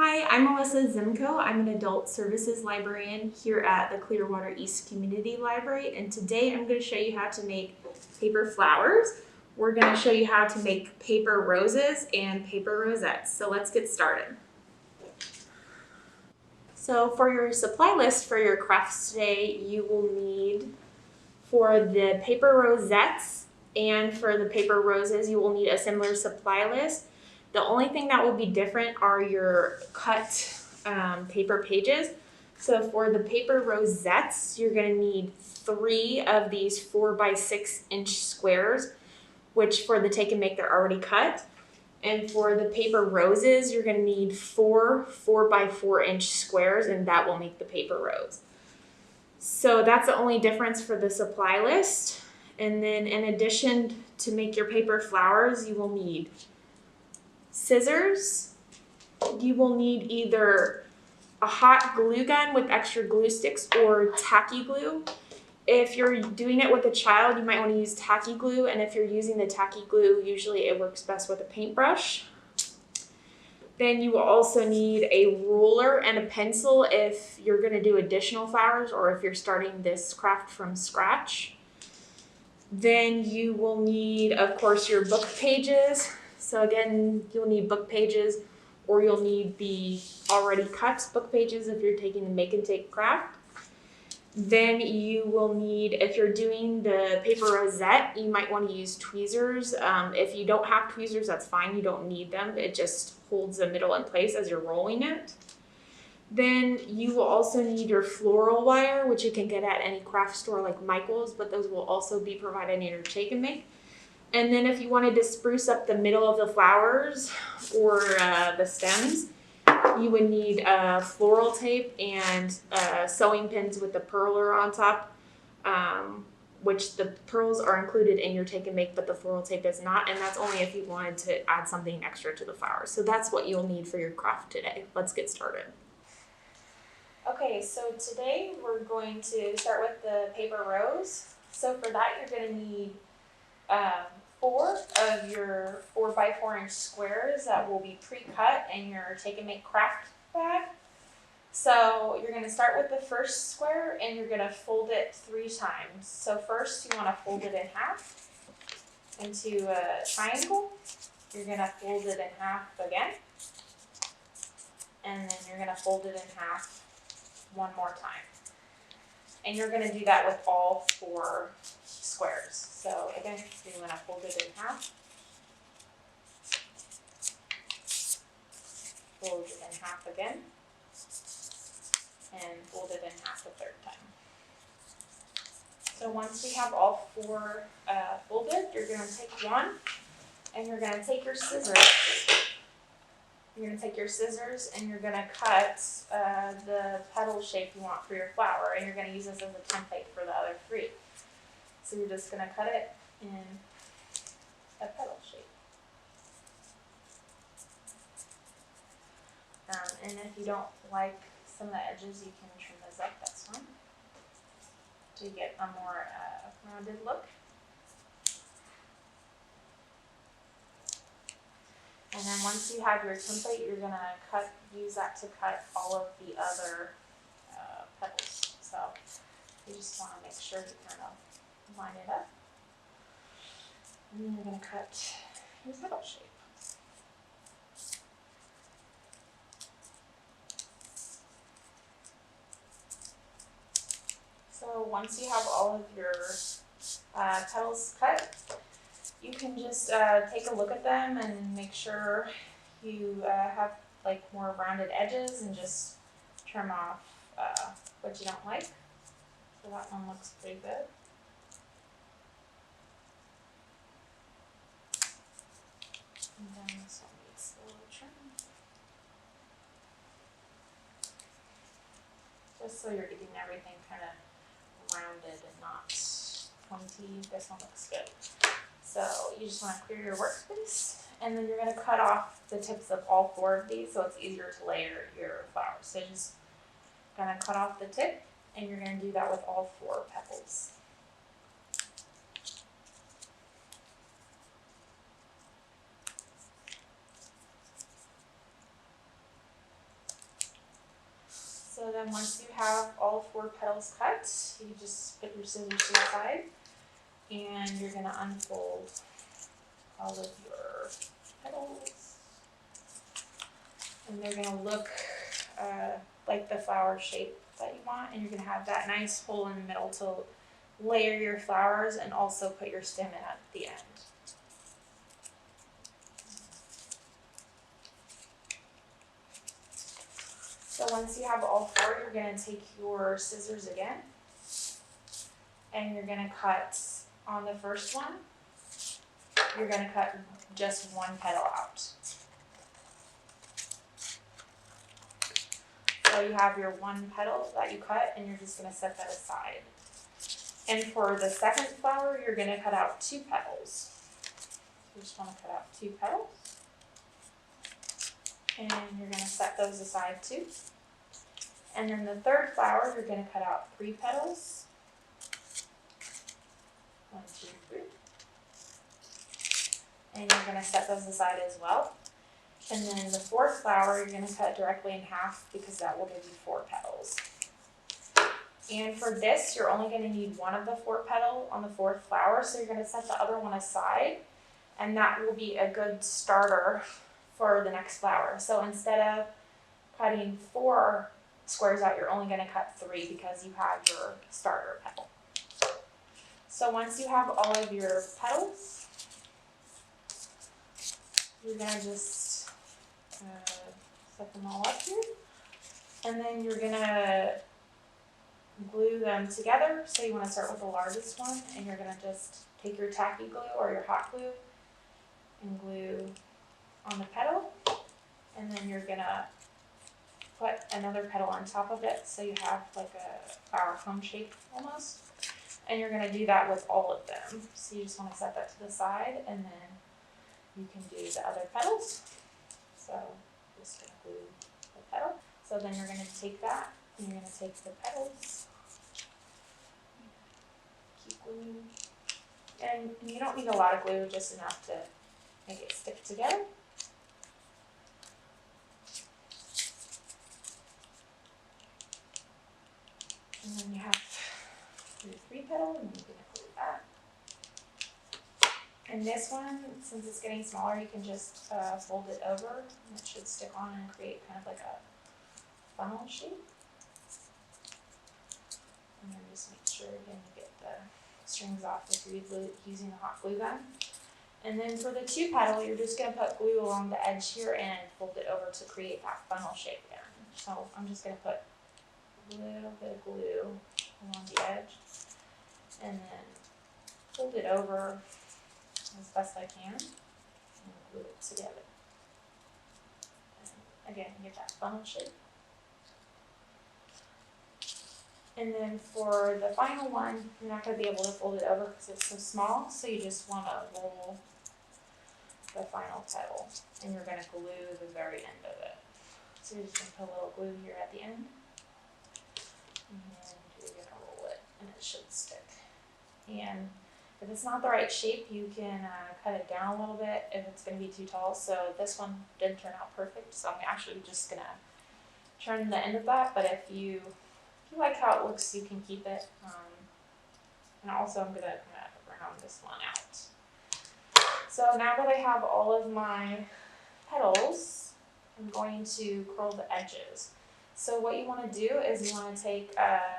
Hi, I'm Melissa Zimko. I'm an adult services librarian here at the Clearwater East Community Library, and today I'm going to show you how to make paper flowers. We're going to show you how to make paper roses and paper rosettes. So let's get started. So for your supply list for your crafts today, you will need, for the paper rosettes and for the paper roses, you will need a similar supply list. The only thing that will be different are your cut paper pages. So for the paper rosettes, you're going to need 3 of these 4x6 inch squares, which for the take and make, they're already cut. And for the paper roses, you're going to need 4 4x4 inch squares, and that will make the paper rose. So that's the only difference for the supply list. And then in addition, to make your paper flowers, you will need scissors. You will need either a hot glue gun with extra glue sticks or tacky glue. If you're doing it with a child, you might want to use tacky glue, and if you're using the tacky glue, usually it works best with a paintbrush. Then you will also need a ruler and a pencil if you're going to do additional flowers or if you're starting this craft from scratch. Then you will need, of course, your book pages. So again, you'll need book pages, or you'll need the already cut book pages if you're taking the make and take craft. Then you will need, if you're doing the paper rosette, you might want to use tweezers. If you don't have tweezers, that's fine. You don't need them. It just holds the middle in place as you're rolling it. Then you will also need your floral wire, which you can get at any craft store like Michael's, but those will also be provided in your take and make. And then if you wanted to spruce up the middle of the flowers or the stems, you would need floral tape and sewing pins with the perler on top, which the pearls are included in your take and make, but the floral tape is not, and that's only if you wanted to add something extra to the flowers. So that's what you'll need for your craft today. Let's get started. Okay, so today we're going to start with the paper rose. So for that, you're going to need 4 of your 4x4 inch squares that will be pre-cut in your take and make craft bag. So you're going to start with the first square and you're going to fold it 3 times. So first you want to fold it in half into a triangle. You're going to fold it in half again. And then you're going to fold it in half one more time. And you're going to do that with all 4 squares. So again, you're going to fold it in half. Fold it in half again. And fold it in half the 3rd time. So once we have all 4 folded, you're going to take one and you're going to take your scissors. You're going to take your scissors and you're going to cut the petal shape you want for your flower, and you're going to use this as a template for the other 3. So you're just going to cut it in a petal shape. And if you don't like some of the edges, you can trim those up, that's fine, to get a more rounded look. And then once you have your template, you're going to use that to cut all of the other petals. So you just want to make sure you kind of line it up. And then you're going to cut your petal shape. So once you have all of your petals cut, you can just take a look at them and make sure you have like more rounded edges and just trim off what you don't like. So that one looks pretty good. And then this one needs a little trim. Just so you're getting everything kind of rounded and not pointy. This one looks good. So you just want to clear your workspace, and then you're going to cut off the tips of all 4 of these so it's easier to layer your flowers. So just going to cut off the tip, and you're going to do that with all 4 petals. then once you have all 4 petals cut, you just put your scissors to the side and you're going to unfold all of your petals. And they're going to look like the flower shape that you want, and you're going to have that nice hole in the middle to layer your flowers and also put your stem in at the end. So once you have all 4, you're going to take your scissors again, and you're going to cut on the first one, you're going to cut just 1 petal out. So you have your 1 petal that you cut, and you're just going to set that aside. And for the second flower, you're going to cut out 2 petals. You just want to cut out 2 petals. And you're going to set those aside too. And then the third flower, you're going to cut out 3 petals. 1, 2, 3. And you're going to set those aside as well. And then the fourth flower, you're going to cut directly in half because that will give you 4 petals. And for this, you're only going to need 1 of the 4 petals on the 4th flower, so you're going to set the other one aside, and that will be a good starter for the next flower. So instead of cutting 4 squares out, you're only going to cut 3 because you have your starter petal. So once you have all of your petals, you're going to just set them all up here, and then you're going to glue them together. So you want to start with the largest one, and you're going to just take your tacky glue or your hot glue and glue on the petal, and then you're going to put another petal on top of it so you have like a flower cone shape almost, and you're going to do that with all of them. So you just want to set that to the side, and then you can do the other petals. So just going to glue the petal. So then you're going to take that, and you're going to take the petals, keep gluing, and you don't need a lot of glue, just enough to make it stick together. And then you have your 3 petal, and you're going to glue that. And this one, since it's getting smaller, you can just fold it over, and it should stick on and create kind of like a funnel shape. And then just make sure again you get the strings off if you're using the hot glue gun. And then for the 2 petal, you're just going to put glue along the edge here and fold it over to create that funnel shape again. So I'm just going to put a little bit of glue along the edge, and then fold it over as best I can and glue it together. And again, you get that funnel shape. And then for the final one, you're not going to be able to fold it over because it's so small, so you just want to roll the final petal, and you're going to glue the very end of it. So you're just going to put a little glue here at the end, and you're going to roll it, and it should stick. And if it's not the right shape, you can cut it down a little bit if it's going to be too tall. So this one did turn out perfect, so I'm actually just going to turn the end of that, but if you like how it looks, you can keep it. And also I'm going to kind of round this one out. So now that I have all of my petals, I'm going to curl the edges. So what you want to do is you want to take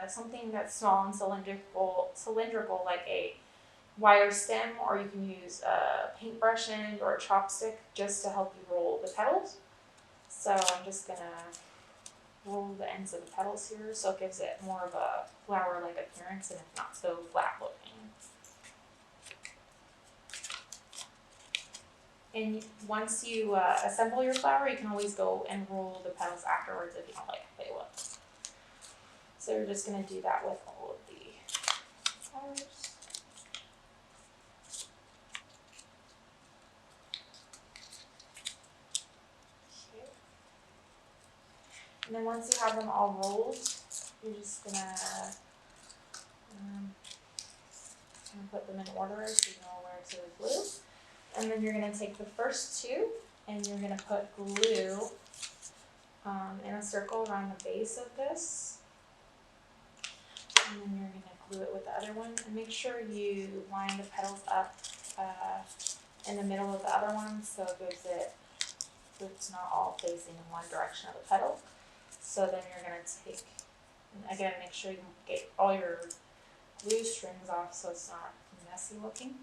something that's small and cylindrical like a wire stem, or you can use a paintbrush end or a chopstick just to help you roll the petals. So I'm just going to roll the ends of the petals here so it gives it more of a flower-like appearance and it's not so flat looking. And once you assemble your flower, you can always go and roll the petals afterwards if you don't like how they look. So you're just going to do that with all of the flowers. And then once you have them all rolled, you're just gonna put them in order so you know where to glue. And then you're gonna take the first 2 and you're gonna put glue in a circle around the base of this. And then you're going to glue it with the other one. And make sure you line the petals up in the middle of the other one so it gives it, so it's not all facing in one direction of the petal. So then you're going to take, and again, make sure you get all your glue strings off so it's not messy looking.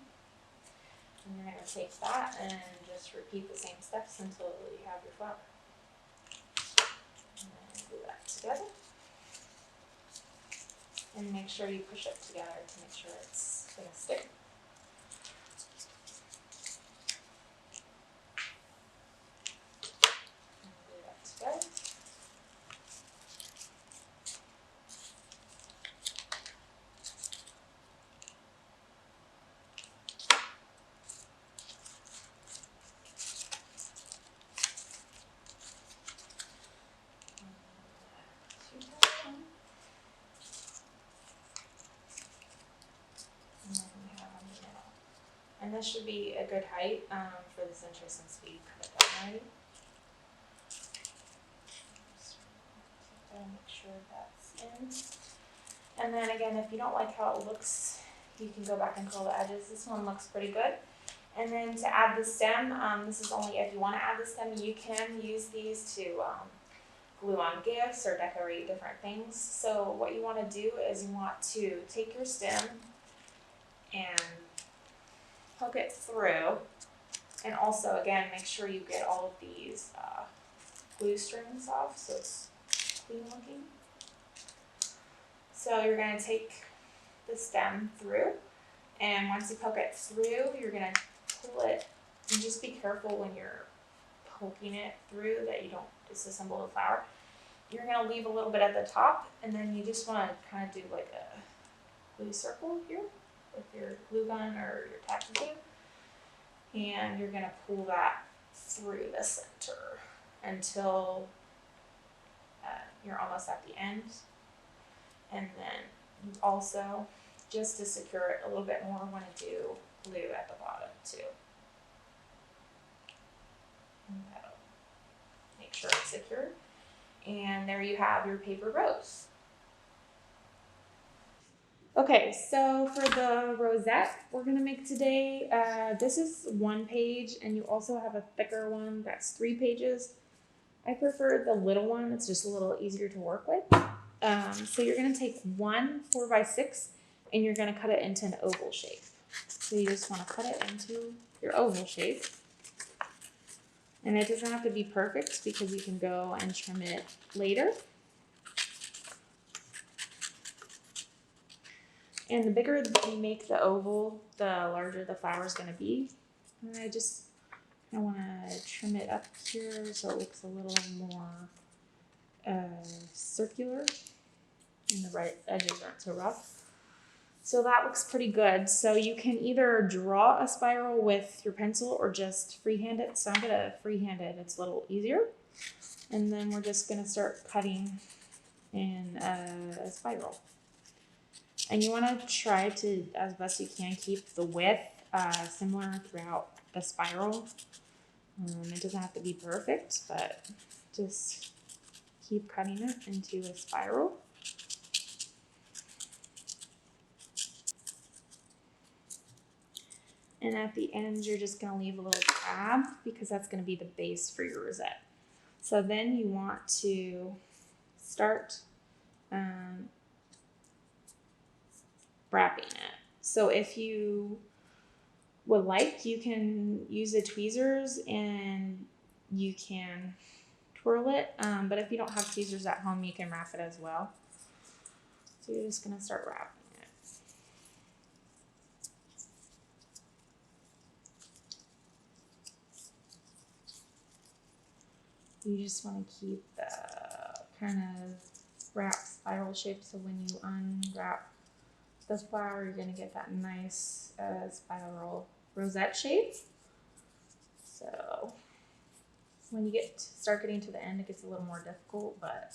And you're going to take that and just repeat the same steps until you have your flower. And then glue that together. And make sure you push it together to make sure it's going to stick. And glue that together. And then we have on the middle. And this should be a good height for the center since we cut it down already. Make sure that's in. And then again, if you don't like how it looks, you can go back and curl the edges. This one looks pretty good. And then to add the stem, this is only if you want to add the stem. You can use these to glue on gifts or decorate different things. So what you want to do is you want to take your stem and poke it through, and also again make sure you get all of these glue strings off so it's clean looking. So you're going to take the stem through, and once you poke it through, you're going to pull it, and just be careful when you're poking it through that you don't disassemble the flower. You're going to leave a little bit at the top, and then you just want to kind of do like a glue circle here with your glue gun or your tacky glue, and you're going to pull that through the center until you're almost at the end. And then you also, just to secure it a little bit more, want to do glue at the bottom too. And that'll make sure it's secure. And there you have your paper rose. Okay, so for the rosette we're gonna make today, this is 1 page, and you also have a thicker one that's 3 pages. I prefer the little one, it's just a little easier to work with. So you're gonna take one 4x6 and you're gonna cut it into an oval shape. So you just wanna cut it into your oval shape. And it doesn't have to be perfect because you can go and trim it later. And the bigger you make the oval, the larger the flower is going to be. And I want to trim it up here so it looks a little more circular, and the right edges aren't so rough. So that looks pretty good. So you can either draw a spiral with your pencil or just freehand it. So I'm going to freehand it. It's a little easier. And then we're just going to start cutting in a spiral. And you want to try to, as best you can, keep the width similar throughout the spiral. It doesn't have to be perfect, but just keep cutting it into a spiral. And at the end, you're just going to leave a little tab because that's going to be the base for your rosette. So then you want to start wrapping it. So if you would like, you can use the tweezers and you can twirl it. But if you don't have tweezers at home, you can wrap it as well. So you're just going to start wrapping it. You just want to keep the kind of wrap spiral shape, so when you unwrap the flower, you're going to get that nice spiral rosette shape. So when you start getting to the end, it gets a little more difficult, but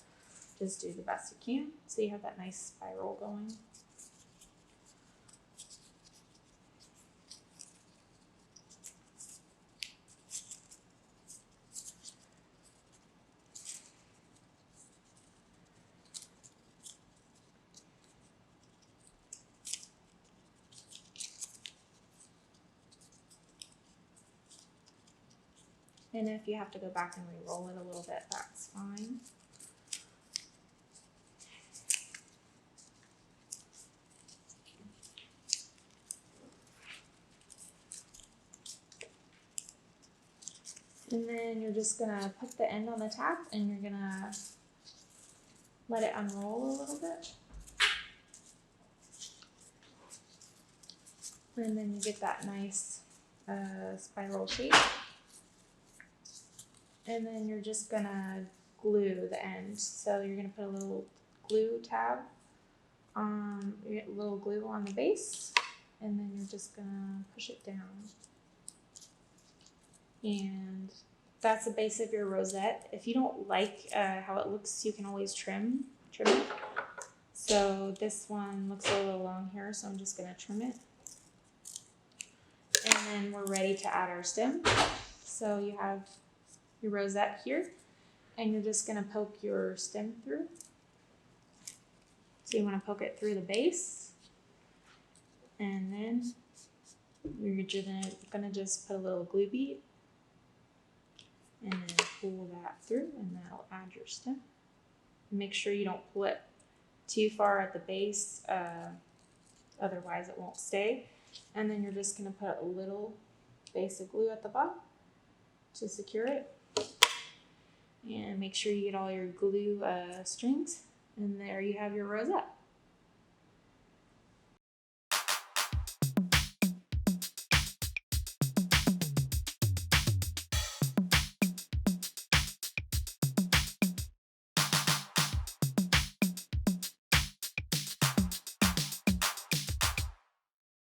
just do the best you can so you have that nice spiral going. And if you have to go back and re-roll it a little bit, that's fine. And then you're just gonna put the end on the tap and you're gonna let it unroll a little bit. And then you get that nice spiral shape. And then you're just gonna glue the end. So you're gonna put a little glue tab, you get a little glue on the base, and then you're just gonna push it down. And that's the base of your rosette. If you don't like how it looks, you can always trim it. So this one looks a little long here, so I'm just gonna trim it. And then we're ready to add our stem. So you have your rosette here, and you're just gonna poke your stem through. So you wanna poke it through the base, and then you're gonna just put a little glue bead and then pull that through, and that'll add your stem. Make sure you don't pull it too far at the base, otherwise it won't stay. And then you're just gonna put a little basic glue at the bottom to secure it. And make sure you get all your glue strings, and there you have your rosette.